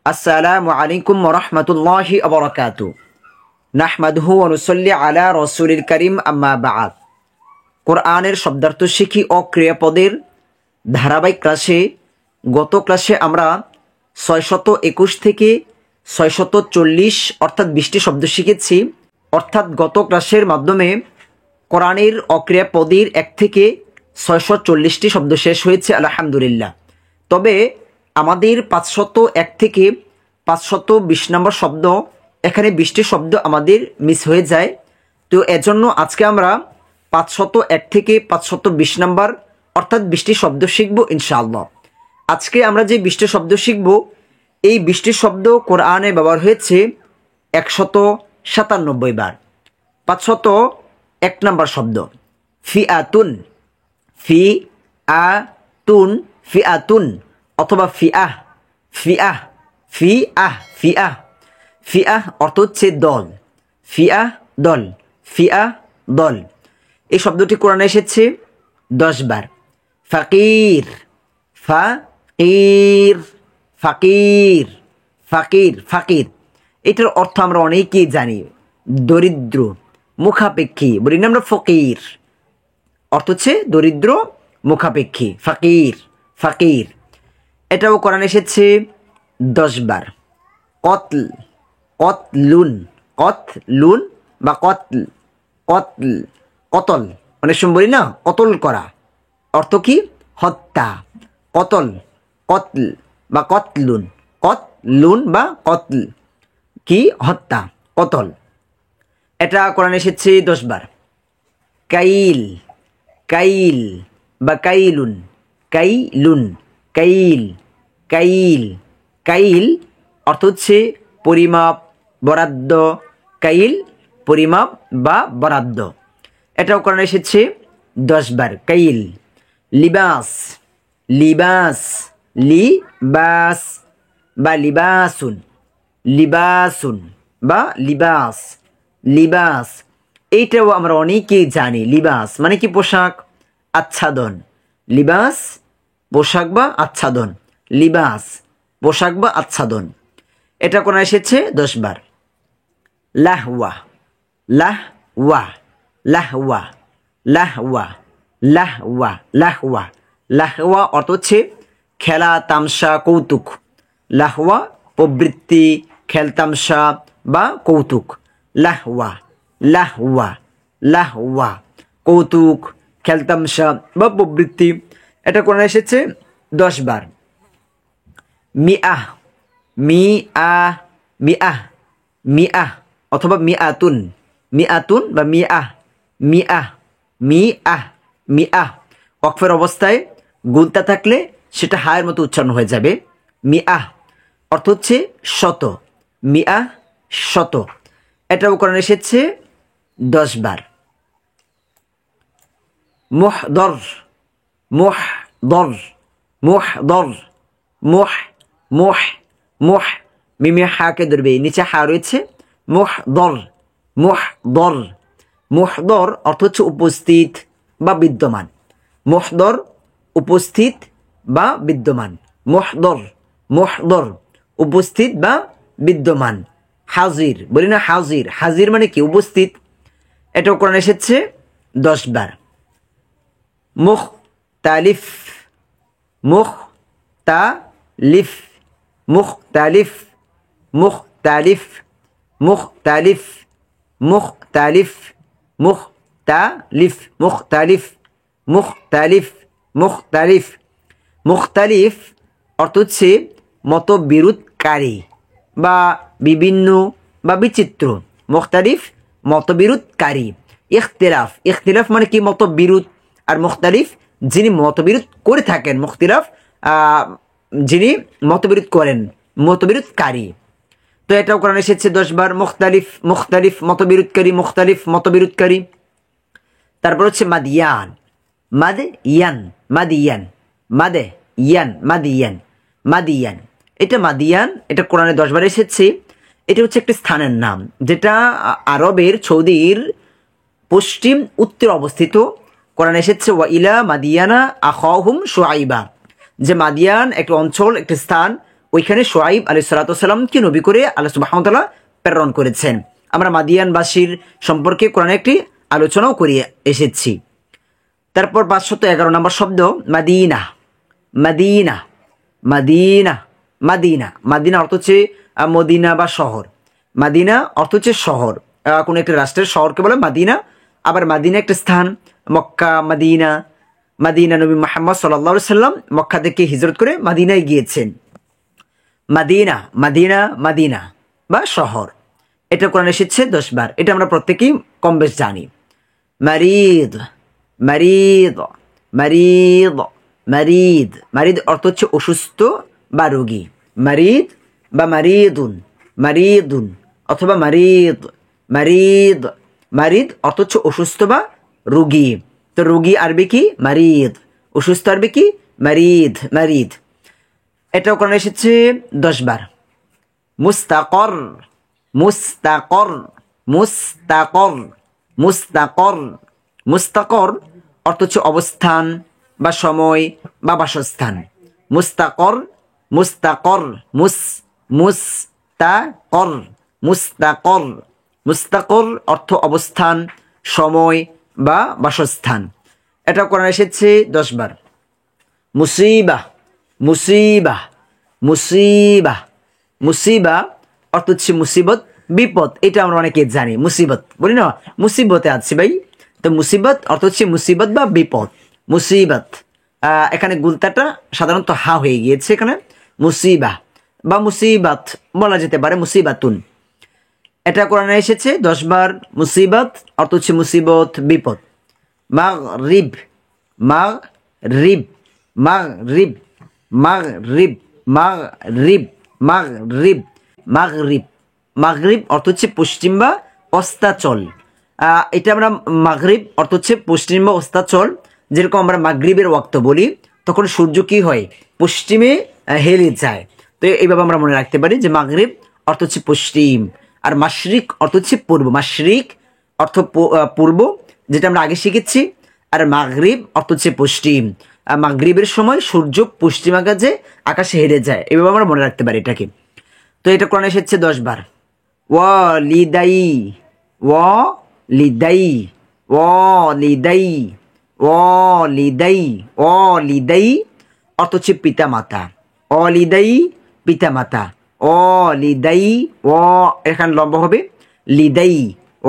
আসসালামু আলাইকুম ওয়া রাহমাতুল্লাহি ওয়া বারাকাতুহু। নাহমাদুহু ওয়া নুসাল্লি আলা রাসূলিল কারীম, আম্মা বা'দ। কোরআনের শব্দার্থ শিখি ও ক্রিয়াপদের ধারাবাহিক ক্লাসে গত ক্লাসে আমরা 621 থেকে 640 অর্থাৎ 20টি শব্দ শিখেছি। অর্থাৎ গত ক্লাসের মাধ্যমে কোরআনের অক্রিয়াপদের 1 থেকে 640টি শব্দ শেষ হয়েছে, আলহামদুলিল্লাহ। তবে আমাদের 501 থেকে 520 নম্বর শব্দ, এখানে 20টি শব্দ আমাদের মিস হয়ে যায়। তো এজন্য আজকে আমরা 501 থেকে 520 নম্বর অর্থাৎ 20টি শব্দ শিখব ইনশাআল্লাহ। আজকে আমরা যে 20টি শব্দ শিখব, এই 20টি শব্দ কোরআনে ব্যবহার হয়েছে 197 বার। 501 নম্বর শব্দ ফিআতুন, ফিআতুন, ফিআতুন অথবা ফিআহ, ফিআহ, ফিআহ, ফিআহ। ফিআহ অর্থ হচ্ছে দল, ফিআহ দল, ফিআহ দল। এই শব্দটি কোরআনে এসেছে 10 বার। ফাকির, ফাকির, ফাকির, ফাকির, ফাকির। এটার অর্থ আমরা অনেকেই জানি, দরিদ্র, মুখাপেক্ষী। বলি না আমরা ফকির, অর্থ হচ্ছে দরিদ্র, মুখাপেক্ষী, ফাকির, ফাকির। এটাও কোরআনে এসেছে 10 বার। কতল, কতলুন, কতলুন বা কতল, কতল, কতল। অনেক সময় বলি না কতল করা, অর্থ কি? হত্যা। কতল, কতল বা কতলুন, কতলুন বা কতল কি? হত্যা, কতল। এটা কোরআনে এসেছে 10 বার। কাইল, কাইল বা কাইলুন, কাইলুন, কাইল, কাইল, কাইল অর্থ হচ্ছে পরিমাপ, বরাদ্দ। কাইল পরিমাপ বা বরাদ্দ। এটাও কোরআনে এসেছে 10 বার। কাইল। লিবাস, লিবাস, লিবাস বা লিবাসুন, লিবাসুন বা লিবাস, লিবাস। এইটাও আমরা অনেকেই জানি। লিবাস মানে কি? পোশাক, আচ্ছাদন। লিবাস পোশাক বা আচ্ছাদন, লিবাস পোশাক বা আচ্ছাদন। এটা কোন এসেছে 10 বার। লাহওয়া, লাহওয়া, লাহওয়া, লাহওয়া, লাহওয়া, লাহওয়া। লাহওয়া অর্থ হচ্ছে খেলা, তামসা, কৌতুক। লাহওয়া প্রবৃত্তি, খেলতামসা বা কৌতুক। লাহওয়া, লাহওয়া, লাহওয়া, কৌতুক, খেলতামসা বা প্রবৃত্তি। এটা কোন এসেছে 10 বার। মিআহ, মিআহ, মিআহ, মিআহ অথবা মিআতুন, মিআতুন বা মিআহ, মিআহ, মিআহ, মিআহ। ওয়াকফের অবস্থায় গুলতা থাকলে সেটা হায়ের মতো উচ্চারণ হয়ে যাবে। মিআহ অর্থ হচ্ছে শত, মিআহ শত। এটাও কোরআনে এসেছে 10 বার। মুহদর, মুহদর, মুহদর, মুহ, মুহ, মুহ। মিমে হাকে ধরবে, নিচে হা রয়েছে। মুহদর, মুহদর, মুহদর অর্থ হচ্ছে উপস্থিত বা বিদ্যমান। মুহদর উপস্থিত বা বিদ্যমান। মুহদর, মুহদর উপস্থিত বা বিদ্যমান। হাজির, বলি না হাজির, হাজির মানে কি? উপস্থিত। এটাও কোরআনে এসেছে 10 বার। মুখতালিফ, মুখতালিফ, মুখতালিফ, মুখতালিফ, মুখতালিফ, মুখতালিফ, মুখতালিফ, মুখতালিফ, মুখতালিফ, মুখতালিফ। মুখতালিফ অর্থ হচ্ছে মতবিরোধকারী বা বিভিন্ন বা বিচিত্র। মুখতালিফ মতবিরোধকারী। ইখতিলাফ, ইখতিলাফ মানে কি? মতবিরোধ। আর মুখতালিফ যিনি মতবিরোধ করে থাকেন, মুখতিলাফ যিনি মতবিরোধ করেন, মতবিরোধকারী। তো এটাও কোরআনে এসেছে 10 বার। মুখতালিফ, মুখতালিফ মতবিরোধকারী, মুখতালিফ মতবিরোধকারী। তারপর হচ্ছে মাদিয়ান, মাদিয়ান, মাদিয়ান, মাদে ইয়ান, মাদিয়ান, মাদিয়ান। এটা মাদিয়ান, এটা কোরআনে 10 বার এসেছে। এটা হচ্ছে একটি স্থানের নাম যেটা আরবের সৌদির পশ্চিম উত্তরে অবস্থিত। কোরআনে এসেছে ওয়া ইলা মাদিয়ানা আখাহুম শুআইবা, যে মাদিয়ান একটি অঞ্চল, একটি স্থান। ওইখানে শুআইব আলাইহিস সালাতু ওয়াস সালামকে নবী করে আল্লাহ সুবহানাহু ওয়া তাআলা প্রেরণ করেছেন। আমরা মাদিয়ানবাসীর সম্পর্কে কোরআনে একটি আলোচনাও করিয়ে এসেছি। তারপর 511 নম্বর শব্দ মাদিনা। মাদিনা মাদিনা মাদিনা মাদিনা অর্থ হচ্ছে মদিনা বা শহর। মাদিনা অর্থ হচ্ছে শহর, কোনো একটি রাষ্ট্রের শহরকে বলে মাদিনা। আবার মাদিনা একটা স্থান, মক্কা মাদিনা। মাদিনা নবী মুহাম্মদ সাল্লাল্লাহু আলাইহি সাল্লাম মক্কা থেকে হিজরত করে মাদিনায় গিয়েছেন। মাদিনা মাদিনা মাদিনা বা শহর, এটা কোরআনে এসেছে 10 বার। এটা আমরা প্রত্যেকেই কম বেশ জানি। মারিদ মারিদ মারিদ মারিদ মারিদ অর্থ হচ্ছে অসুস্থ বা রোগী। মারিদ বা মারিদুন মারিদুন অথবা মারিদ মারিদ। মারিদ অর্থ হচ্ছে অসুস্থ বা রোগী। তো রোগী আরবি কি? মারিদ। অসুস্থ আরবি কি? মারিদ মারিদ। এটাও কোরআনে এসেছে 10 বার। মুস্তাকর মুস্তাকর মুস্তাকর মুস্তাকর মুস্তাকর অর্থ হচ্ছে অবস্থান বা সময় বা বাসস্থান। মুস্তাকর মুস্তাকর মুস মুস্তাকর মুস্তাকর মুস্তাকর অর্থ অবস্থান, সময় বা বাসস্থান। এটা কোরআনে এসেছে 10 বার। মুসিবা মুসিবা মুসিবা মুসিবা অর্থ হচ্ছে মুসিবত, বিপদ। এটা আমরা অনেকে জানি, মুসিবত বলি না, মুসিবতে আছি ভাই। তো মুসিবত অর্থ হচ্ছে মুসিবত বা বিপদ। মুসিবত, এখানে গুলতাটা সাধারণত হা হয়ে গিয়েছে, এখানে মুসিবা বা মুসিবাত বলা যেতে পারে, মুসিবাতুন। এটা কোরআনে এসেছে 10 বার। মুসিবত অর্থ হচ্ছে মুসিবত, বিপদ। মাগরিব মাগরিব মাগরিব মাগরিব মাগরিব মাগরিব মাগরিব মাগরিব অর্থ হচ্ছে পশ্চিম বা অস্তাচল। এটা আমরা মাগরিব অর্থ হচ্ছে পশ্চিম বা অস্তাচল। যেরকম আমরা মাগরিবের ওয়াক্ত বলি, তখন সূর্য কি হয়? পশ্চিমে হেলে যায়। তো এইভাবে আমরা মনে রাখতে পারি যে মাগরিব অর্থ হচ্ছে পশ্চিম, আর মাশরিক অর্থ হচ্ছে পূর্ব। মাশরিক অর্থ পূর্ব, যেটা আমরা আগে শিখেছি। আর মাগরিব অর্থ হচ্ছে পশ্চিম। মাগরিবের সময় সূর্য পশ্চিম আকাশে হেরে যায়, এভাবে আমরা মনে রাখতে পারি এটাকে। তো এটা কোরআনে এসেছে 10 বার। ওয়ালিদাই ওয়ালিদাই ওয়ালিদাই ওয়ালিদাই ওয়ালিদাই অর্থ হচ্ছে পিতা মাতা। অলিদাই পিতা মাতা। অলিদাই ও এখানে লম্বা হবে, লিদাই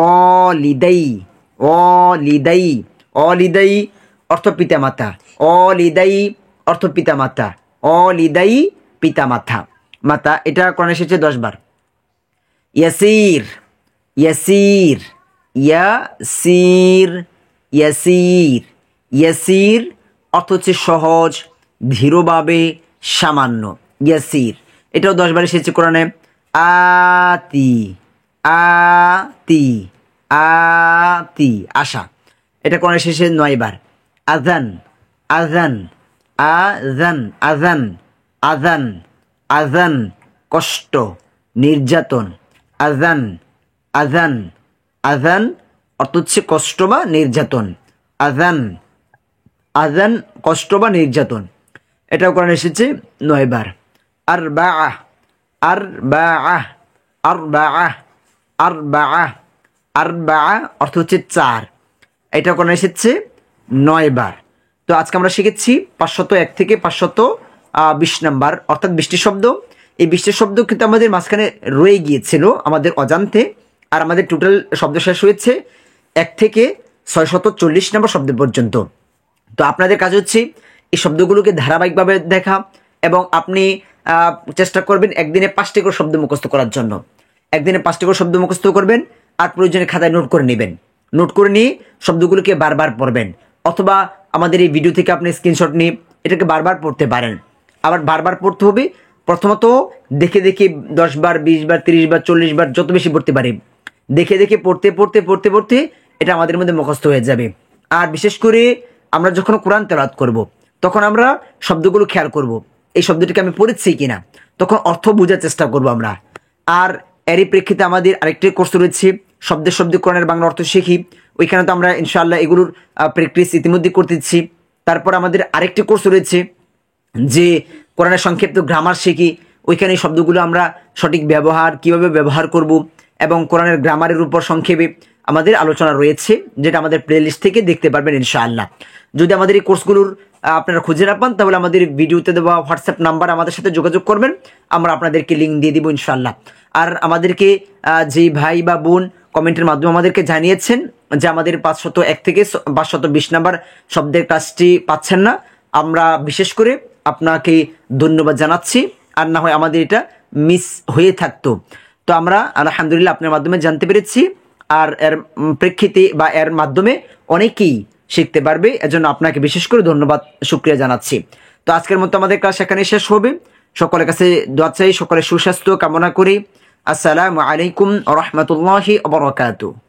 অলিদাই অলিদাই অলিদাই অর্থ পিতা মাতা। অলিদাই অর্থ পিতা মাতা। অলিদাই পিতা মাতা মাতা। এটা কোরআনে এসেছে 10 বার। ইয়াসির ইয়াসির ইয়াসির ইয়াসির ইয়াসির অর্থ হচ্ছে সহজ, ধীরভাবে, সামান্য। ইয়াসির এটাও 10 বার এসেছে কোরআনে। আতি আতি আতি আশা, এটা কোরআনে এসেছে 9 বার। আযান আযান আযান আযান আযান আযান কষ্ট, নির্যাতন। আযান আযান আযান অর্থ হচ্ছে কষ্ট বা নির্যাতন। আযান আযান কষ্ট বা নির্যাতন। এটাও কোরআনে এসেছে 9 বার। আরবাআহ আরবাআহ আরবাআহ আরবাআহ আরবাআহ অর্থ হচ্ছে 4। এটা কোরআনে এসেছে 9 বার। তো আজকে আমরা শিখেছি 501 থেকে 520 নাম্বার, অর্থাৎ 20টি শব্দ। এই 20টি শব্দ কিন্তু আমাদের মাঝখানে রয়ে গিয়েছিল আমাদের অজান্তে, আর আমাদের টোটাল শব্দ শেষ হয়েছে 1 থেকে 640 নম্বর শব্দ পর্যন্ত। তো আপনাদের কাজ হচ্ছে এই শব্দগুলোকে ধারাবাহিকভাবে দেখা, এবং আপনি চেষ্টা করবেন একদিনে 5টি করে শব্দ মুখস্থ করার জন্য। একদিনে 5টি করে শব্দ মুখস্থ করবেন, আর প্রয়োজনে খাতায় নোট করে নেবেন। নোট করে নিয়ে শব্দগুলোকে বারবার পড়বেন, অথবা আমাদের এই ভিডিও থেকে আপনি স্ক্রিনশট নিয়ে এটাকে বারবার পড়তে পারেন। আবার বারবার পড়তে হবে, প্রথমত দেখে দেখে 10 বার 20 বার 30 বার 40 বার যত বেশি পড়তে পারি, দেখে দেখে পড়তে পড়তে পড়তে পড়তে এটা আমাদের মধ্যে মুখস্থ হয়ে যাবে। আর বিশেষ করে আমরা যখন কোরআন তেলাওয়াত করব, তখন আমরা শব্দগুলো খেয়াল করব, এই শব্দটিকে আমি পড়েছি কিনা, তখন অর্থ বোঝার চেষ্টা করব আমরা। আর এরই প্রেক্ষিতে আমাদের আরেকটি কোর্স রয়েছে, শব্দে শব্দে কোরআনের বাংলা অর্থ শিখি। ওইখানে তো আমরা ইনশাআল্লাহ এগুলোর প্র্যাকটিস ইতিমধ্যে করতেছি। তারপর আমাদের আরেকটি কোর্স রয়েছে যে কোরআনের সংক্ষিপ্ত গ্রামার শিখি, ওইখানে শব্দগুলো আমরা সঠিক ব্যবহার কিভাবে ব্যবহার করব এবং কোরআনের গ্রামারের উপর সংক্ষেপে আমাদের আলোচনা রয়েছে, যেটা আমাদের প্লেলিস্ট থেকে দেখতে পারবেন ইনশাআল্লাহ। যদি আমাদের এই কোর্সগুলোর আপনারা খুঁজে না পান, তাহলে আমাদের ভিডিওতে দেওয়া হোয়াটসঅ্যাপ নাম্বার আমাদের সাথে যোগাযোগ করবেন, আমরা আপনাদেরকে লিঙ্ক দিয়ে দিব ইনশাআল্লাহ। আর আমাদেরকে যে ভাই বা বোন কমেন্টের মাধ্যমে আমাদেরকে জানিয়েছেন যে আমাদের 501 থেকে 520 নাম্বার শব্দের কাজটি পাচ্ছেন না, আমরা বিশেষ করে আপনাকে ধন্যবাদ জানাচ্ছি। আর না হয় আমাদের এটা মিস হয়ে থাকতো, তো আমরা আলহামদুলিল্লাহ আপনার মাধ্যমে জানতে পেরেছি, আর এর প্রেক্ষিতে বা এর মাধ্যমে অনেকেই শিখতে পারবে, এজন্য আপনাকে বিশেষ করে ধন্যবাদ শুকরিয়া জানাচ্ছি। তো আজকের মতো আমাদের ক্লাস এখানে শেষ হবে। সকলের কাছে দোয়া চাই, সকলের সুস্বাস্থ্য কামনা করি। আসসালামু আলাইকুম ওয়া রাহমাতুল্লাহি ওয়া বারাকাতুহু।